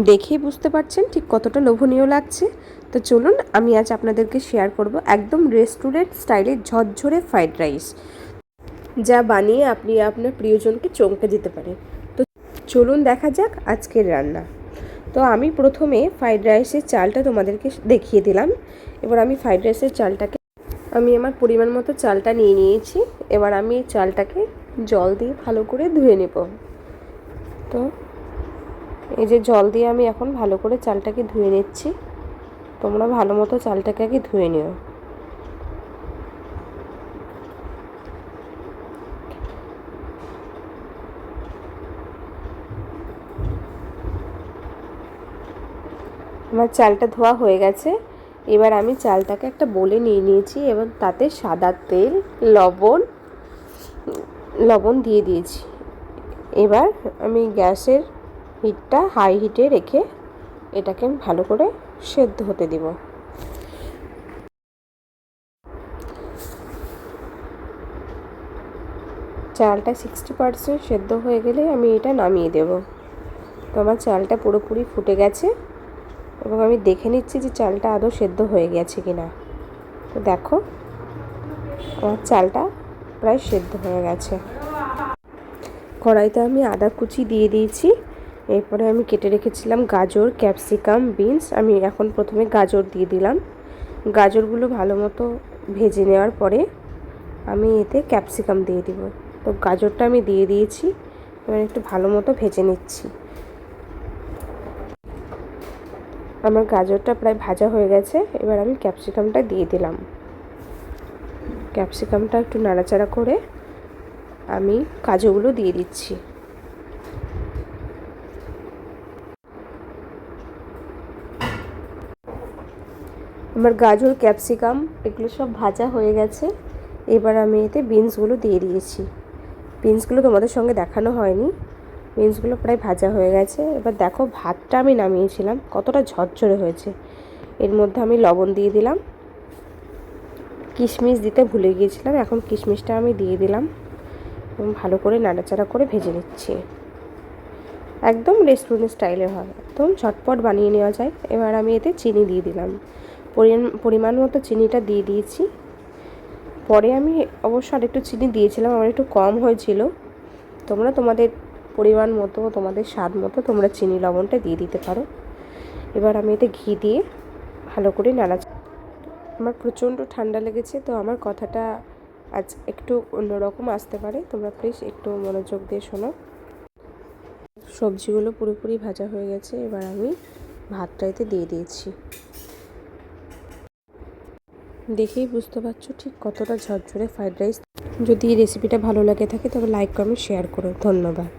দেখেই বুঝতে পারছেন ঠিক কতটা লোভনীয় লাগছে। তো চলুন আমি আজ আপনাদেরকে শেয়ার করব একদম রেস্টুরেন্ট স্টাইলের ঝরঝরে ফ্রাইড রাইস, যা বানিয়ে আপনি আপনার প্রিয়জনকে চমকে দিতে পারেন। তো চলুন দেখা যাক আজকের রান্না। তো আমি প্রথমে ফ্রাইড রাইসের চালটা তোমাদেরকে দেখিয়ে দিলাম। এবার আমি ফ্রাইড রাইসের চালটাকে আমার পরিমাণ মতো চালটা নিয়ে নিয়েছি। এবার আমি চালটাকে জল দিয়ে ভালো করে ধুয়ে নেব। তো এই যে জল দিয়ে আমি এখন ভালো করে চালটাকে ধুয়ে নিচ্ছি। তোমরা ভালো মতো চালটাকে আগে ধুয়ে নিও। আমার চালটা ধোয়া হয়ে গেছে। এবার আমি চালটাকে একটা বোলে নিয়ে নিয়েছি এবং তাতে সাদা তেল, লবণ দিয়ে দিয়েছি। এবার আমি গ্যাসের হিটটা হাই হিটে রেখে এটাকে ভালো করে সেদ্ধ হতে দেব। চালটা 60% সেদ্ধ হয়ে গেলে আমি এটা নামিয়ে দেব। তো আমার চালটা পুরোপুরি ফুটে গেছে এবং আমি দেখে নিচ্ছি যে চালটা আদৌ সেদ্ধ হয়ে গেছে কিনা। তো দেখো আমার চালটা প্রায় সেদ্ধ হয়ে গেছে। কড়াইতে আমি আদা কুচি দিয়ে দিয়েছি। এরপরে আমি কেটে রেখেছিলাম গাজর, ক্যাপসিকাম, বিনস। আমি এখন প্রথমে গাজর দিয়ে দিলাম। গাজরগুলো ভালো মতো ভেজে নেওয়ার পরে আমি এতে ক্যাপসিকাম দিয়ে দিব। তো গাজরটা আমি দিয়ে দিয়েছি। এবার একটু ভালো মতো ভেজে নিচ্ছি। আমার গাজরটা প্রায় ভাজা হয়ে গেছে। এবার আমি ক্যাপসিকামটা দিয়ে দিলাম। ক্যাপসিকামটা একটু নাড়াচাড়া করে আমি কাজুগুলো দিয়ে দিচ্ছি। আমার গাজর, ক্যাপসিকাম এগুলো সব ভাজা হয়ে গেছে। এবার আমি এতে বিনসগুলো দিয়ে দিয়েছি। বিনসগুলো তোমাদের সঙ্গে দেখানো হয়নি। বিনসগুলো প্রায় ভাজা হয়ে গেছে। এবার দেখো ভাতটা আমি নামিয়েছিলাম কতটা ঝরঝরে হয়েছে। এর মধ্যে আমি লবণ দিয়ে দিলাম। কিশমিশ দিতে ভুলে গিয়েছিলাম, এখন কিশমিশটা আমি দিয়ে দিলাম এবং ভালো করে নাড়াচাড়া করে ভেজে নিচ্ছি। একদম রেস্টুরেন্ট স্টাইলের হয়, একদম ঝটপট বানিয়ে নেওয়া যায়। এবার আমি এতে চিনি দিয়ে দিলাম। পরিমাণ মতো চিনিটা দিয়ে দিয়েছি। পরে আমি অবশ্য আরেকটু চিনি দিয়েছিলাম, আমার একটু কম হয়েছিল। তোমরা তোমাদের পরিমাণ মতো, তোমাদের স্বাদ মতো তোমরা চিনি লবণটা দিয়ে দিতে পারো। এবার আমি এতে ঘি দিয়ে ভালো করে আমার প্রচণ্ড ঠান্ডা লেগেছে, তো আমার কথাটা আজ একটু অন্যরকম আসতে পারে। তোমরা প্লিজ একটু মনোযোগ দিয়ে শোনো। সবজিগুলো পুরোপুরি ভাজা হয়ে গেছে। এবার আমি ভাতটা এতে দিয়ে দিয়েছি। দেখেই বুঝতে পারছো ঠিক কতটা ঝরঝরে ফ্রাইড রাইস। যদি এই রেসিপিটা ভালো লাগে থাকে তবে লাইক, কমেন্ট, শেয়ার করো। ধন্যবাদ।